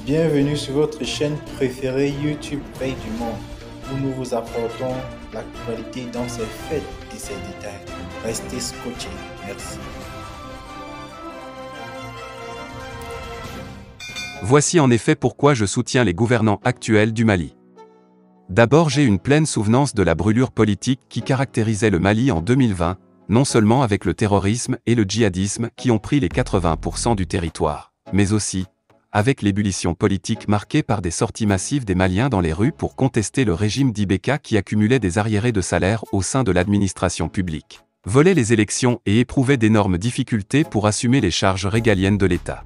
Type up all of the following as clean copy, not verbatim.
Bienvenue sur votre chaîne préférée YouTube Veille du Monde, où nous vous apportons l'actualité dans ses faits et ses détails. Restez scotchés. Merci. Voici en effet pourquoi je soutiens les gouvernants actuels du Mali. D'abord, j'ai une pleine souvenance de la brûlure politique qui caractérisait le Mali en 2020, non seulement avec le terrorisme et le djihadisme qui ont pris les 80% du territoire, mais aussi avec l'ébullition politique marquée par des sorties massives des Maliens dans les rues pour contester le régime d'Ibeka qui accumulait des arriérés de salaire au sein de l'administration publique, volait les élections et éprouvait d'énormes difficultés pour assumer les charges régaliennes de l'État.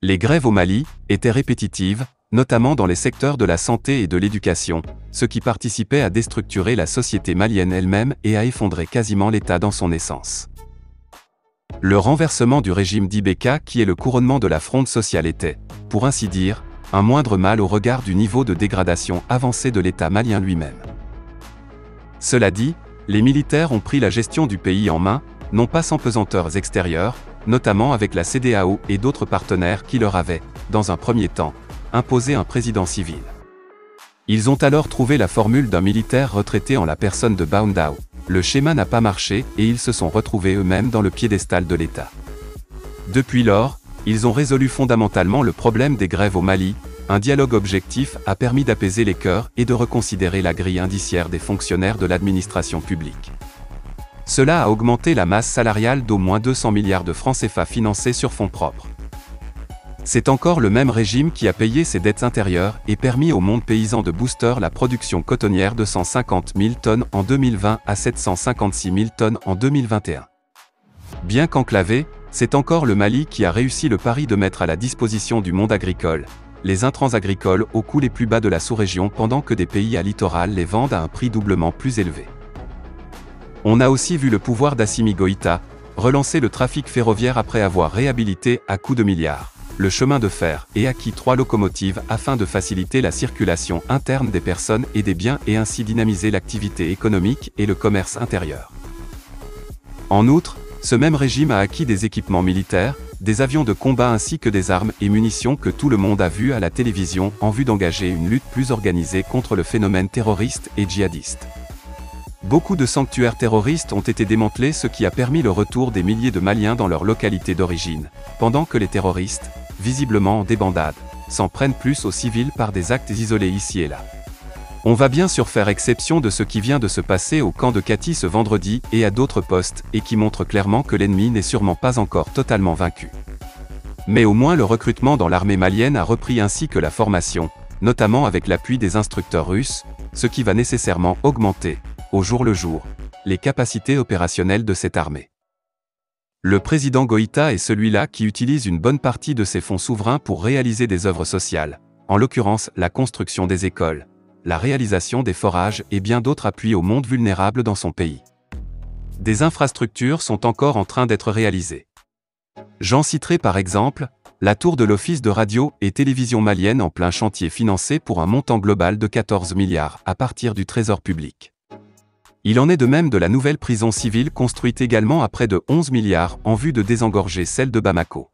Les grèves au Mali étaient répétitives, notamment dans les secteurs de la santé et de l'éducation, ce qui participait à déstructurer la société malienne elle-même et à effondrer quasiment l'État dans son essence. Le renversement du régime d'Ibeka, qui est le couronnement de la fronde sociale, était, pour ainsi dire, un moindre mal au regard du niveau de dégradation avancé de l'État malien lui-même. Cela dit, les militaires ont pris la gestion du pays en main, non pas sans pesanteurs extérieures, notamment avec la CEDEAO et d'autres partenaires qui leur avaient, dans un premier temps, imposé un président civil. Ils ont alors trouvé la formule d'un militaire retraité en la personne de Boundao. Le schéma n'a pas marché et ils se sont retrouvés eux-mêmes dans le piédestal de l'État. Depuis lors, ils ont résolu fondamentalement le problème des grèves au Mali. Un dialogue objectif a permis d'apaiser les cœurs et de reconsidérer la grille indiciaire des fonctionnaires de l'administration publique. Cela a augmenté la masse salariale d'au moins 200 milliards de francs CFA financés sur fonds propres. C'est encore le même régime qui a payé ses dettes intérieures et permis au monde paysan de booster la production cotonnière de 150 000 tonnes en 2020 à 756 000 tonnes en 2021. Bien qu'enclavé, c'est encore le Mali qui a réussi le pari de mettre à la disposition du monde agricole les intrants agricoles aux coûts les plus bas de la sous-région pendant que des pays à littoral les vendent à un prix doublement plus élevé. On a aussi vu le pouvoir d'Assimi Goïta relancer le trafic ferroviaire après avoir réhabilité à coups de milliards le chemin de fer et acquis 3 locomotives afin de faciliter la circulation interne des personnes et des biens et ainsi dynamiser l'activité économique et le commerce intérieur. En outre, ce même régime a acquis des équipements militaires, des avions de combat ainsi que des armes et munitions que tout le monde a vues à la télévision en vue d'engager une lutte plus organisée contre le phénomène terroriste et djihadiste. Beaucoup de sanctuaires terroristes ont été démantelés, ce qui a permis le retour des milliers de Maliens dans leur localité d'origine, pendant que les terroristes, visiblement en débandade, s'en prennent plus aux civils par des actes isolés ici et là. On va bien sûr faire exception de ce qui vient de se passer au camp de Kati ce vendredi et à d'autres postes, et qui montre clairement que l'ennemi n'est sûrement pas encore totalement vaincu. Mais au moins le recrutement dans l'armée malienne a repris ainsi que la formation, notamment avec l'appui des instructeurs russes, ce qui va nécessairement augmenter, au jour le jour, les capacités opérationnelles de cette armée. Le président Goïta est celui-là qui utilise une bonne partie de ses fonds souverains pour réaliser des œuvres sociales, en l'occurrence la construction des écoles, la réalisation des forages et bien d'autres appuis au monde vulnérable dans son pays. Des infrastructures sont encore en train d'être réalisées. J'en citerai par exemple, la tour de l'Office de radio et télévision malienne en plein chantier financé pour un montant global de 14 milliards à partir du Trésor public. Il en est de même de la nouvelle prison civile construite également à près de 11 milliards en vue de désengorger celle de Bamako.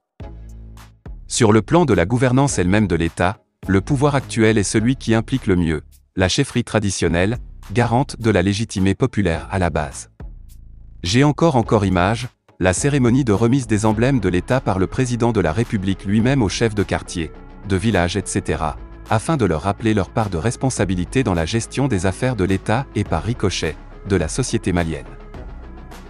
Sur le plan de la gouvernance elle-même de l'État, le pouvoir actuel est celui qui implique le mieux la chefferie traditionnelle, garante de la légitimité populaire à la base. J'ai encore image, la cérémonie de remise des emblèmes de l'État par le président de la République lui-même aux chefs de quartier, de village, etc., afin de leur rappeler leur part de responsabilité dans la gestion des affaires de l'État et par ricochet, de la société malienne.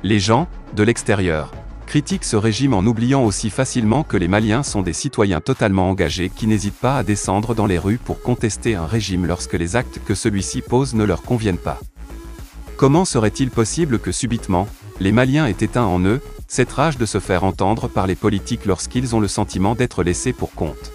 Les gens, de l'extérieur, critiquent ce régime en oubliant aussi facilement que les Maliens sont des citoyens totalement engagés qui n'hésitent pas à descendre dans les rues pour contester un régime lorsque les actes que celui-ci pose ne leur conviennent pas. Comment serait-il possible que subitement, les Maliens aient éteint en eux cette rage de se faire entendre par les politiques lorsqu'ils ont le sentiment d'être laissés pour compte?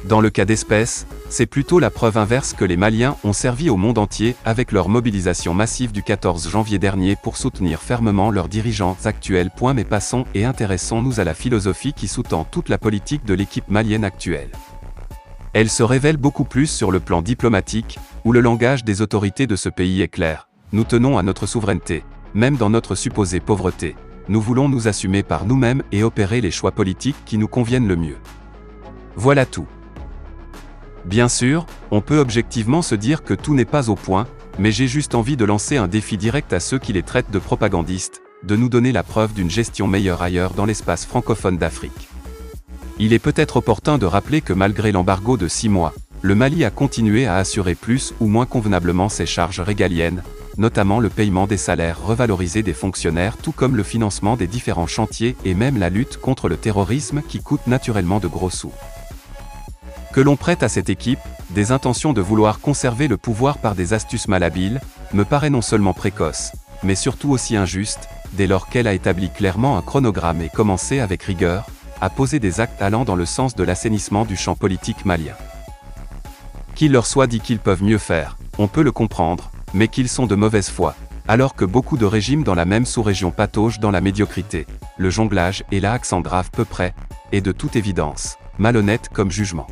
Dans le cas d'espèce, c'est plutôt la preuve inverse que les Maliens ont servi au monde entier avec leur mobilisation massive du 14 janvier dernier pour soutenir fermement leurs dirigeants actuels. Mais passons et intéressons-nous à la philosophie qui sous-tend toute la politique de l'équipe malienne actuelle. Elle se révèle beaucoup plus sur le plan diplomatique, où le langage des autorités de ce pays est clair. Nous tenons à notre souveraineté, même dans notre supposée pauvreté. Nous voulons nous assumer par nous-mêmes et opérer les choix politiques qui nous conviennent le mieux. Voilà tout. Bien sûr, on peut objectivement se dire que tout n'est pas au point, mais j'ai juste envie de lancer un défi direct à ceux qui les traitent de propagandistes, de nous donner la preuve d'une gestion meilleure ailleurs dans l'espace francophone d'Afrique. Il est peut-être opportun de rappeler que malgré l'embargo de 6 mois, le Mali a continué à assurer plus ou moins convenablement ses charges régaliennes, notamment le paiement des salaires revalorisés des fonctionnaires tout comme le financement des différents chantiers et même la lutte contre le terrorisme qui coûte naturellement de gros sous. Que l'on prête à cette équipe des intentions de vouloir conserver le pouvoir par des astuces malhabiles, me paraît non seulement précoce, mais surtout aussi injuste, dès lors qu'elle a établi clairement un chronogramme et commencé avec rigueur, à poser des actes allant dans le sens de l'assainissement du champ politique malien. Qu'il leur soit dit qu'ils peuvent mieux faire, on peut le comprendre, mais qu'ils sont de mauvaise foi, alors que beaucoup de régimes dans la même sous-région pataugent dans la médiocrité, le jonglage et là accent grave peu près, et de toute évidence, malhonnête comme jugement.